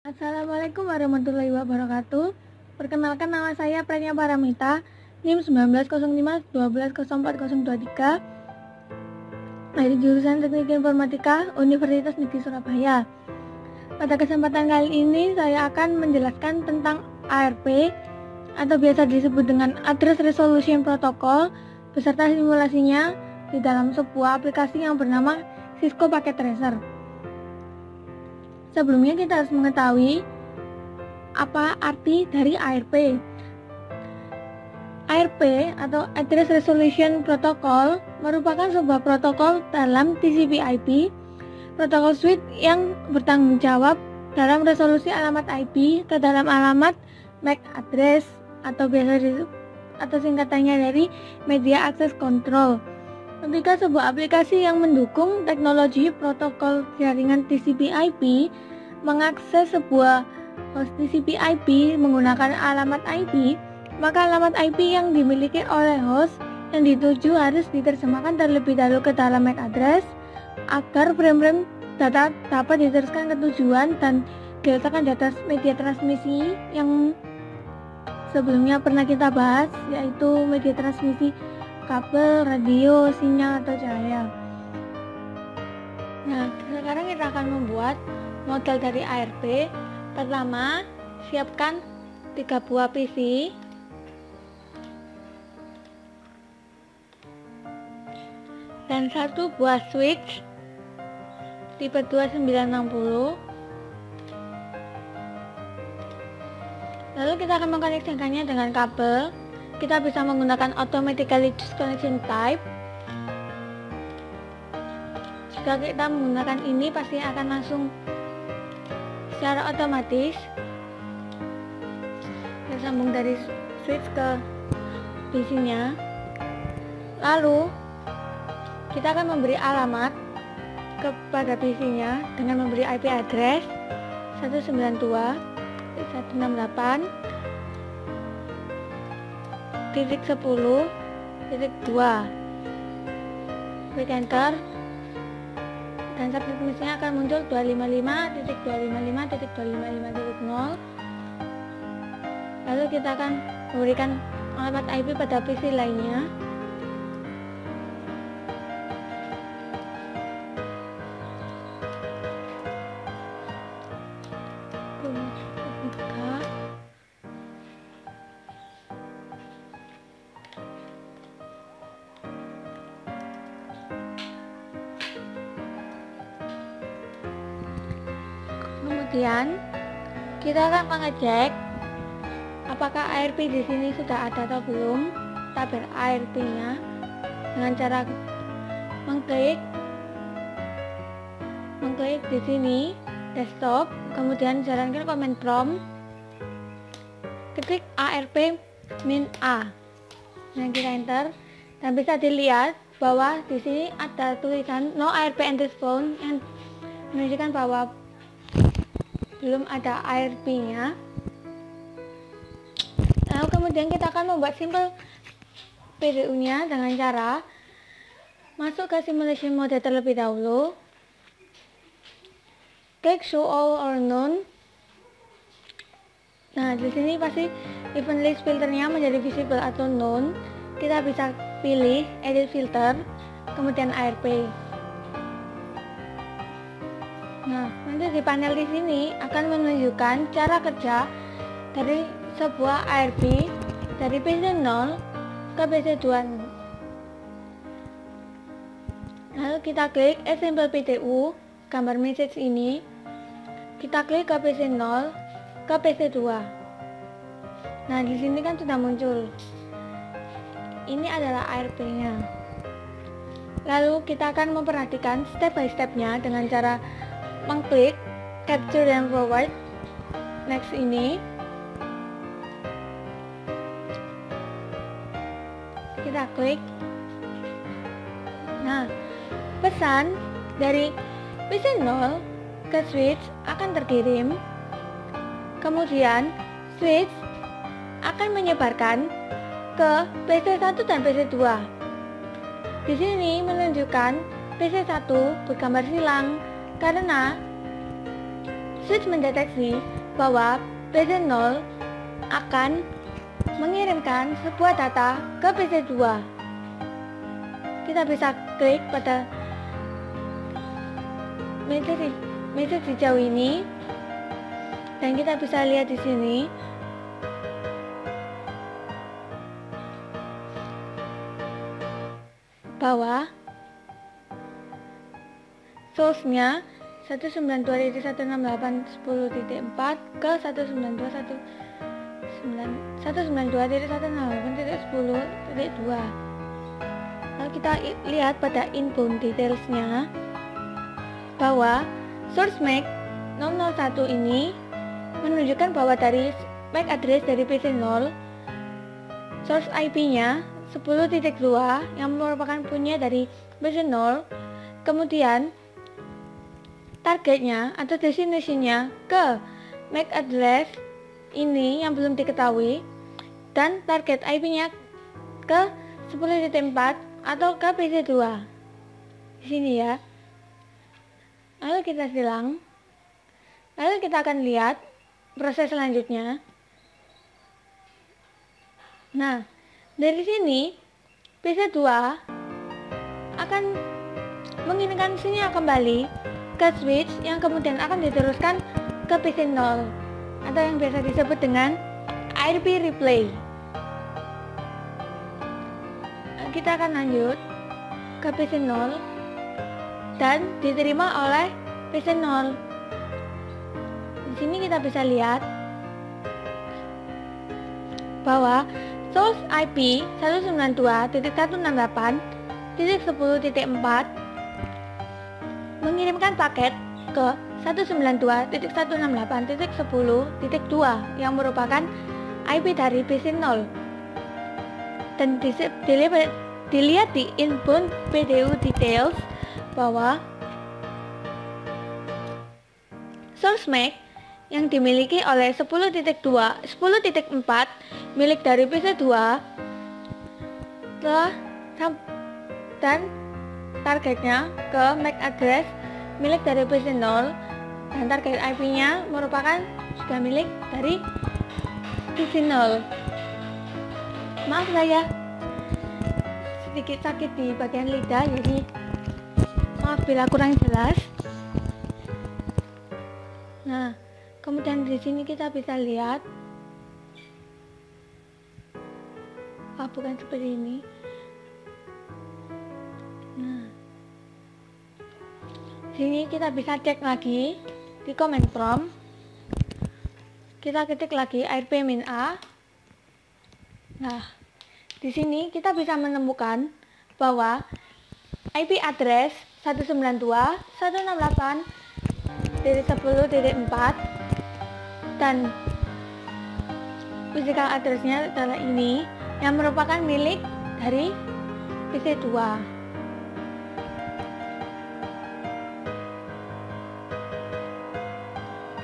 Assalamualaikum warahmatullahi wabarakatuh. Perkenalkan, nama saya Pranya Paramita, NIM 1905-1204-023 dari jurusan Teknik Informatika Universitas Negeri Surabaya. Pada kesempatan kali ini saya akan menjelaskan tentang ARP atau biasa disebut dengan Address Resolution Protocol beserta simulasinya di dalam sebuah aplikasi yang bernama Cisco Packet Tracer. Sebelumnya kita harus mengetahui apa arti dari ARP. ARP atau Address Resolution Protocol merupakan sebuah protokol dalam TCP/IP, protokol suite yang bertanggung jawab dalam resolusi alamat IP ke dalam alamat MAC address atau singkatannya dari Media Access Control. Ketika sebuah aplikasi yang mendukung teknologi protokol jaringan TCP/IP mengakses sebuah host TCP/IP menggunakan alamat IP, maka alamat IP yang dimiliki oleh host yang dituju harus diterjemahkan terlebih dahulu ke dalam MAC address agar frame-frame data dapat diteruskan ke tujuan dan diletakkan di atas media transmisi yang sebelumnya pernah kita bahas, yaitu media transmisi kabel, radio, sinyal, atau cahaya. Nah, sekarang kita akan membuat model dari ARP. Pertama, siapkan 3 buah PC dan 1 buah switch tipe 2960. Lalu kita akan mengkoneksikannya dengan kabel. Kita bisa menggunakan automatically choose connection type. Jika kita menggunakan ini pasti akan langsung secara otomatis. Kita sambung dari switch ke PC-nya. Lalu kita akan memberi alamat kepada PC-nya dengan memberi IP address 192.168.10.2. Klik enter dan subnetnya akan muncul 255.255.255.0. Lalu kita akan memberikan alamat IP pada PC lainnya. Kemudian kita akan mengecek apakah ARP di sini sudah ada atau belum, tabel ARP-nya, dengan cara mengklik di sini desktop, kemudian jalankan command prompt, ketik ARP -A. Nah, kita enter dan bisa dilihat bahwa di sini ada tulisan no ARP entries found yang menunjukkan bahwa belum ada ARP-nya. Lalu kemudian kita akan membuat simple PDU-nya dengan cara masuk ke simulation mode terlebih dahulu. Klik show all or none. Nah, di sini pasti event list filternya menjadi visible atau none. Kita bisa pilih edit filter, kemudian ARP. Nah, nanti di panel di sini akan menunjukkan cara kerja dari sebuah ARP dari PC0 ke PC2. Lalu kita klik Assemble PDU, gambar message ini. Kita klik ke PC0 ke PC2. Nah, di sini kan sudah muncul. Ini adalah ARP-nya. Lalu kita akan memperhatikan step by step-nya dengan cara mengklik capture dan forward next ini. Kita klik. Nah, pesan dari PC0 ke switch akan terkirim. Kemudian switch akan menyebarkan ke PC1 dan PC2. Di sini menunjukkan PC1 bergambar silang karena Switch mendeteksi bahwa PC0 akan mengirimkan sebuah data ke PC2. Kita bisa klik pada message hijau ini dan kita bisa lihat di sini bahwa source-nya 192.168.10.4 ke 192.168.10.2. Lalu kita lihat pada inbound details-nya bahwa source MAC 001 ini menunjukkan bahwa dari MAC address dari PC0 source IP-nya 10.2 yang merupakan punya dari PC0, kemudian targetnya atau destination-nya ke MAC address ini yang belum diketahui, dan target IP-nya ke 10.4 atau ke PC2 di sini ya. Lalu kita silang, lalu kita akan lihat proses selanjutnya. Nah, dari sini PC2 akan mengirimkan sinyal kembali ke switch yang kemudian akan diteruskan ke PC0 atau yang biasa disebut dengan IP replay. Kita akan lanjut ke PC0 dan diterima oleh PC0. Di sini kita bisa lihat bahwa source IP 192.168.10.4 mengirimkan paket ke 192.168.10.2 yang merupakan IP dari PC0. Dan dilihat di inbound PDU details bahwa source MAC yang dimiliki oleh 10.4 milik dari PC2 dan targetnya ke MAC address milik dari PC0, dan target IP-nya merupakan juga milik dari PC0. Maaf saya sedikit sakit di bagian lidah, jadi maaf bila kurang jelas. Nah, kemudian di sini kita bisa lihat, bukan seperti ini. Nah, di sini kita bisa cek lagi di command prompt. Kita ketik lagi ARP-A. Nah, di sini kita bisa menemukan bahwa IP address 192.168.10.4 dan physical address-nya adalah ini yang merupakan milik dari PC2.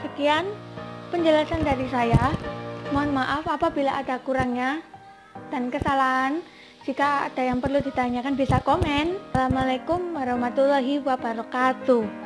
Sekian penjelasan dari saya. Mohon maaf apabila ada kurangnya dan kesalahan. Jika ada yang perlu ditanyakan bisa komen. Assalamualaikum warahmatullahi wabarakatuh.